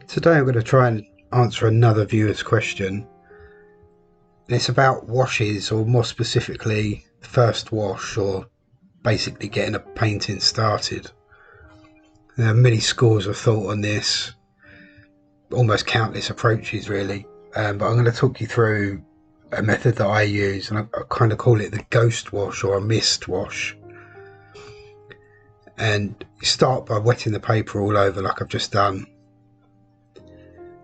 Today I'm going to try and answer another viewer's question. It's about washes, or more specifically the first wash, or basically getting a painting started. There are many schools of thought on this, almost countless approaches really, but I'm going to talk you through a method that I use, and I kind of call it the ghost wash or a mist wash. And you start by wetting the paper all over like I've just done,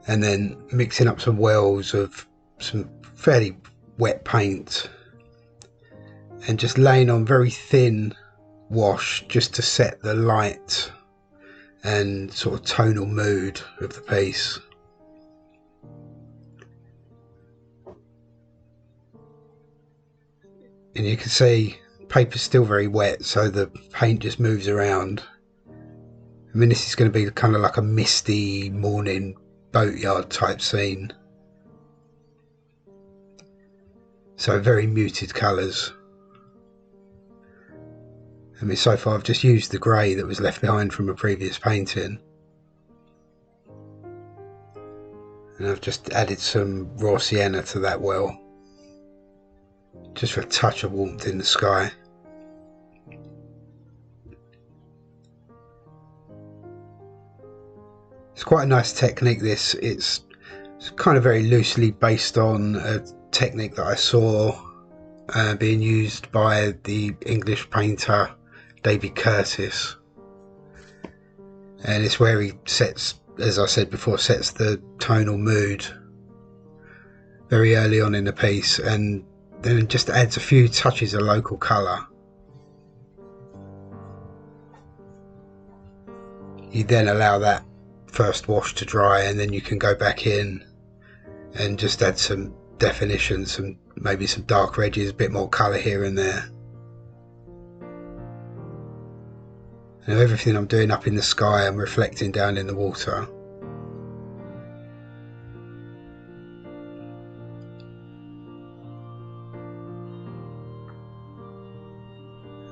and then mixing up some wells of some fairly wet paint and just laying on very thin wash just to set the light and sort of tonal mood of the piece. And you can see paper's still very wet, so the paint just moves around. I mean, this is going to be kind of like a misty morning boatyard type scene, so very muted colours. I mean, so far I've just used the grey that was left behind from a previous painting, and I've just added some raw sienna to that well, just for a touch of warmth in the sky. It's quite a nice technique this. It's kind of very loosely based on a technique that I saw being used by the English painter David Curtis, and it's where he sets, as I said before, sets the tonal mood very early on in the piece, and then just adds a few touches of local colour. You then allow that first wash to dry, and then you can go back in and just add some definition, maybe some darker edges, a bit more colour here and there. Now everything I'm doing up in the sky, I'm reflecting down in the water.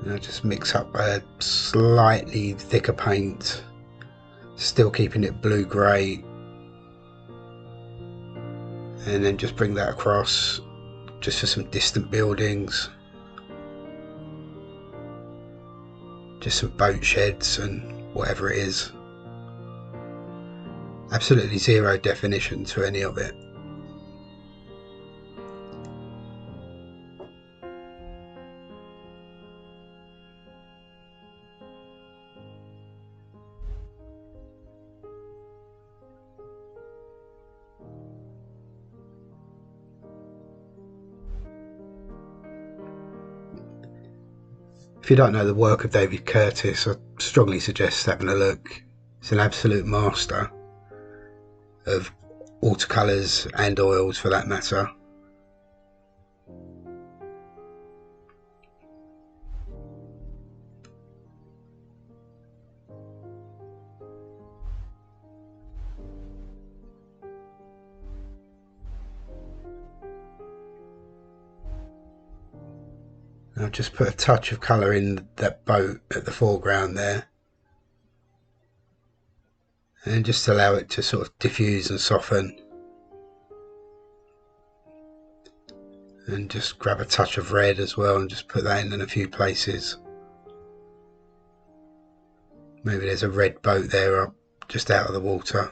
And I just mix up a slightly thicker paint, still keeping it blue-grey, and then just bring that across just for some distant buildings, just some boat sheds and whatever it is. Absolutely zero definition to any of it. If you don't know the work of David Curtis, I strongly suggest having a look. He's an absolute master of watercolours and oils for that matter. I'll just put a touch of colour in that boat at the foreground there, and just allow it to sort of diffuse and soften, and just grab a touch of red as well and just put that in a few places. Maybe there's a red boat there up just out of the water.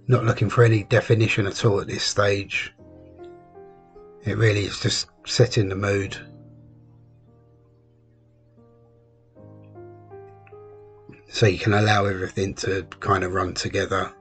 Not looking for any definition at all at this stage. It really is just setting the mood. So you can allow everything to kind of run together.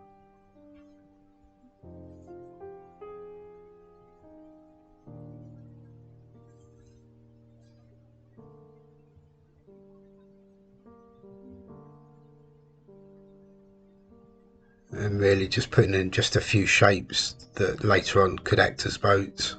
And really just putting in just a few shapes that later on could act as boats.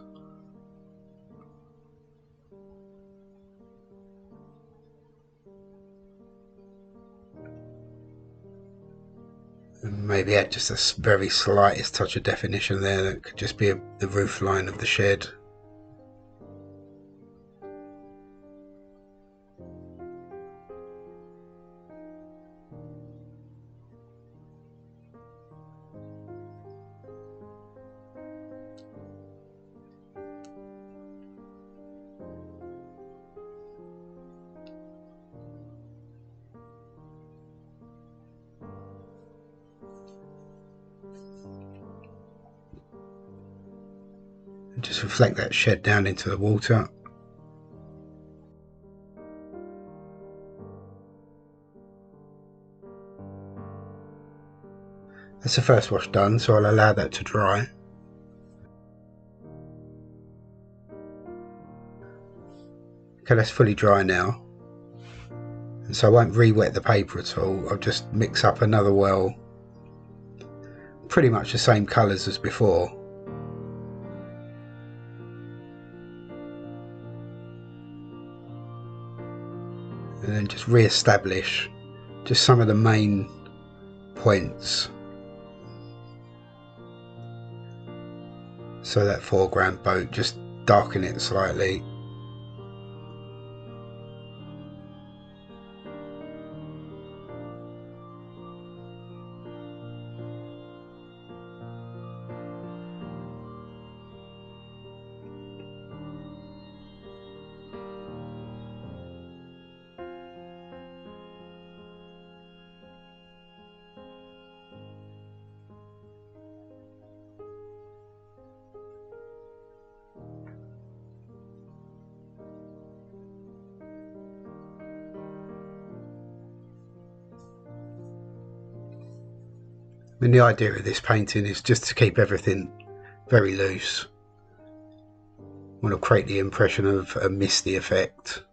And maybe add just a very slightest touch of definition there. That could just be the roof line of the shed. And just reflect that shed down into the water. That's the first wash done, so I'll allow that to dry. Okay, that's fully dry now. And so I won't re-wet the paper at all. I'll just mix up another well. Pretty much the same colours as before. And then just re-establish just some of the main points. So that foreground boat, just darken it slightly. And the idea of this painting is just to keep everything very loose. I want to create the impression of a misty effect.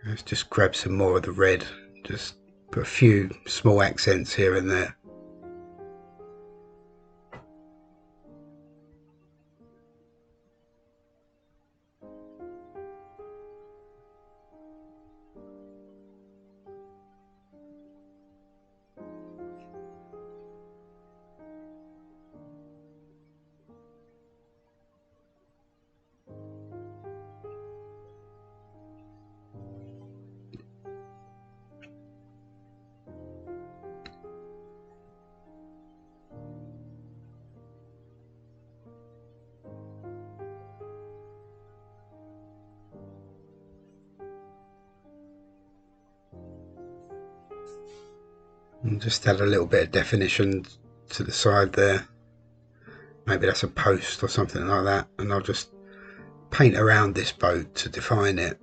Let's just grab some more of the red, just put a few small accents here and there. And just add a little bit of definition to the side there. Maybe that's a post or something like that, and I'll just paint around this boat to define it.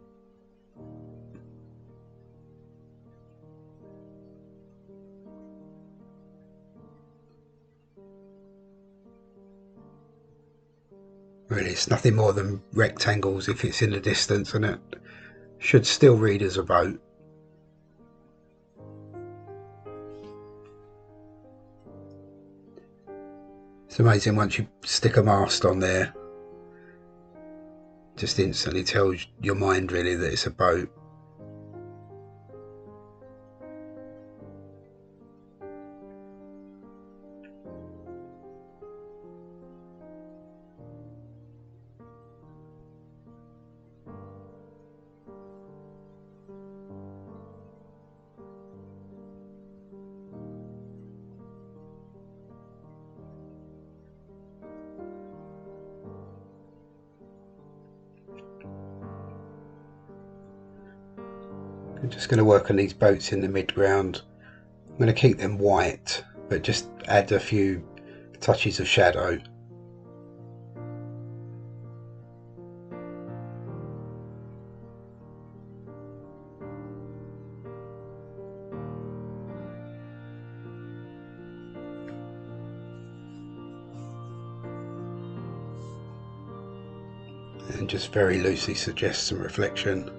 Really, it's nothing more than rectangles if it's in the distance, and it should still read as a boat. It's amazing once you stick a mast on there, just instantly tells your mind really that it's a boat. I'm just going to work on these boats in the midground. I'm going to keep them white, but just add a few touches of shadow. and just very loosely suggest some reflection.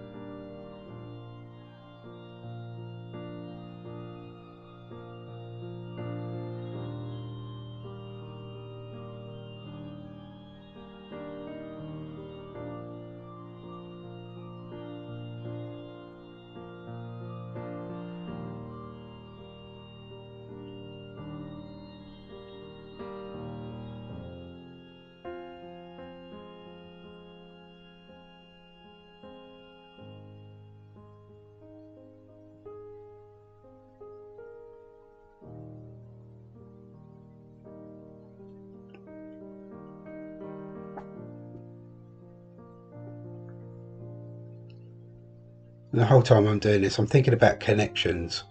And the whole time I'm doing this, I'm thinking about connections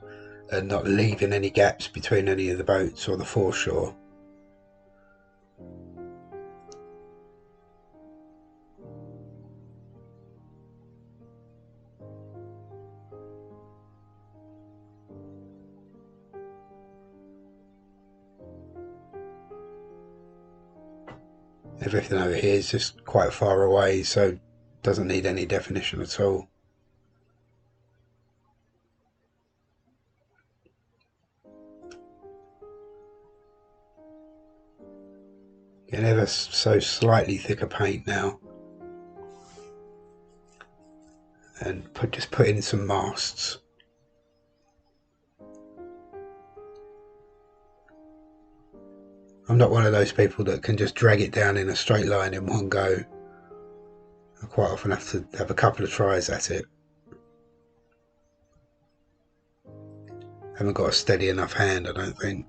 and not leaving any gaps between any of the boats or the foreshore. Everything over here is just quite far away, so doesn't need any definition at all. Getting ever so slightly thicker paint now, and just put in some masts. I'm not one of those people that can just drag it down in a straight line in one go. I quite often have to have a couple of tries at it. Haven't got a steady enough hand, I don't think.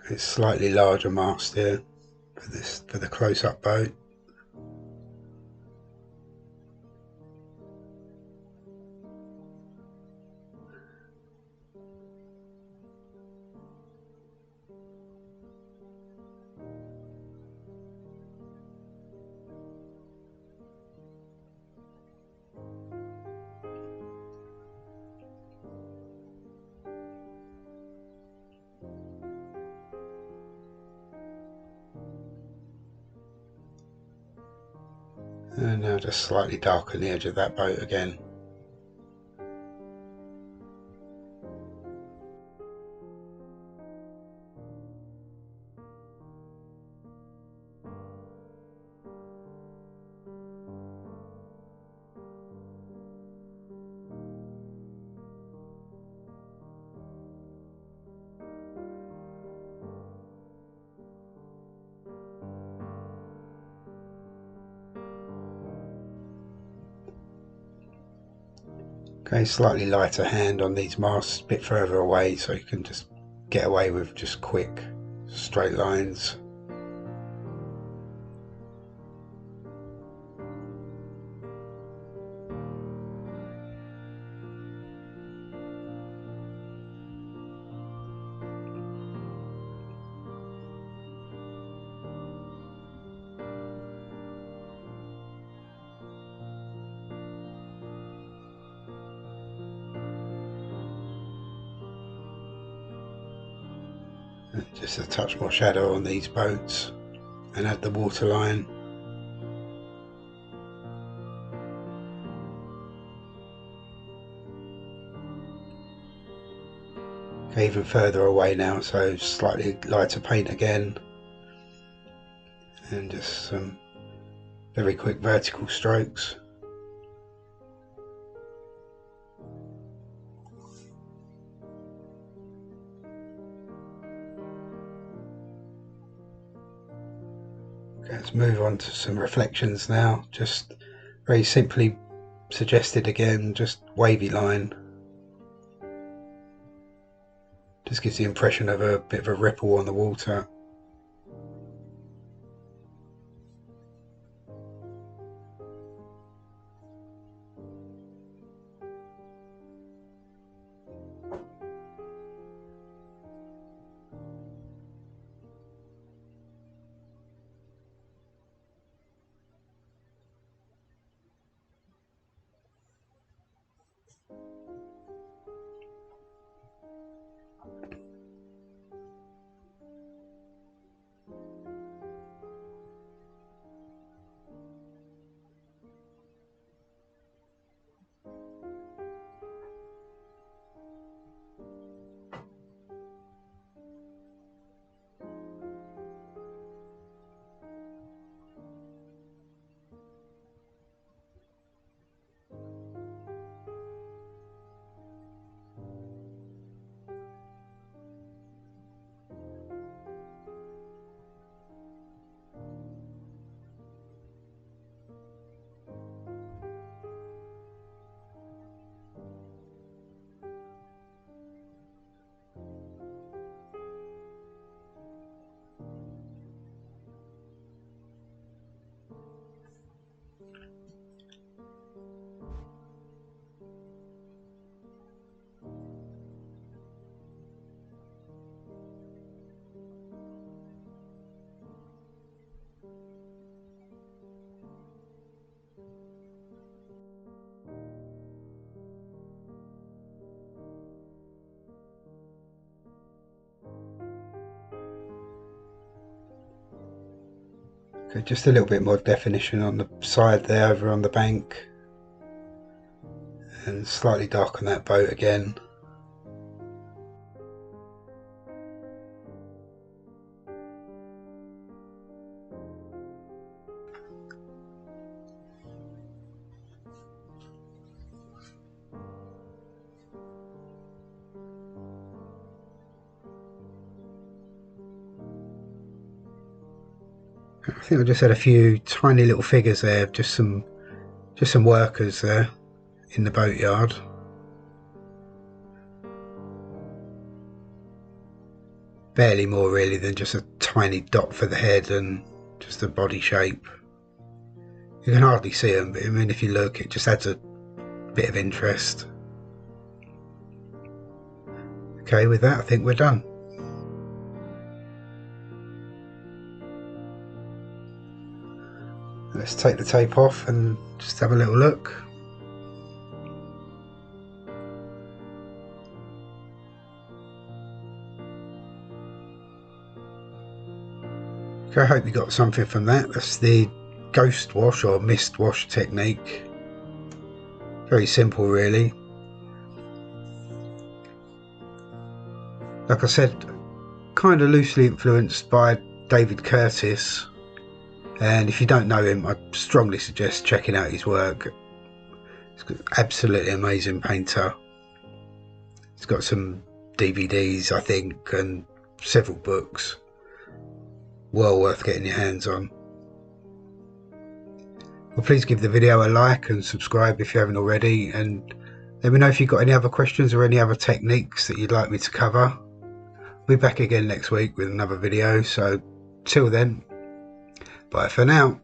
It's slightly larger mast here for the close-up boat. And now just slightly darken the edge of that boat again. Okay, slightly lighter hand on these masts, a bit further away, so you can just get away with just quick straight lines. Just a touch more shadow on these boats and add the waterline. Okay, even further away now, so slightly lighter paint again, and just some very quick vertical strokes. Let's move on to some reflections now. Just very simply suggested again, just wavy line. Just gives the impression of a bit of a ripple on the water. Okay, just a little bit more definition on the side there over on the bank, and slightly darken that boat again. I think I just had a few tiny little figures there, just some workers there in the boatyard. Barely more really than just a tiny dot for the head and just the body shape. You can hardly see them, but I mean, if you look, it just adds a bit of interest. Okay, with that I think we're done. Let's take the tape off and just have a little look. Okay, I hope you got something from that. That's the ghost wash or mist wash technique. Very simple really. Like I said, kind of loosely influenced by David Curtis. And if you don't know him, I strongly suggest checking out his work. He's an absolutely amazing painter. He's got some DVDs, I think, and several books. Well worth getting your hands on. Well, please give the video a like and subscribe if you haven't already, and let me know if you've got any other questions or any other techniques that you'd like me to cover. I'll be back again next week with another video, so till then, bye for now.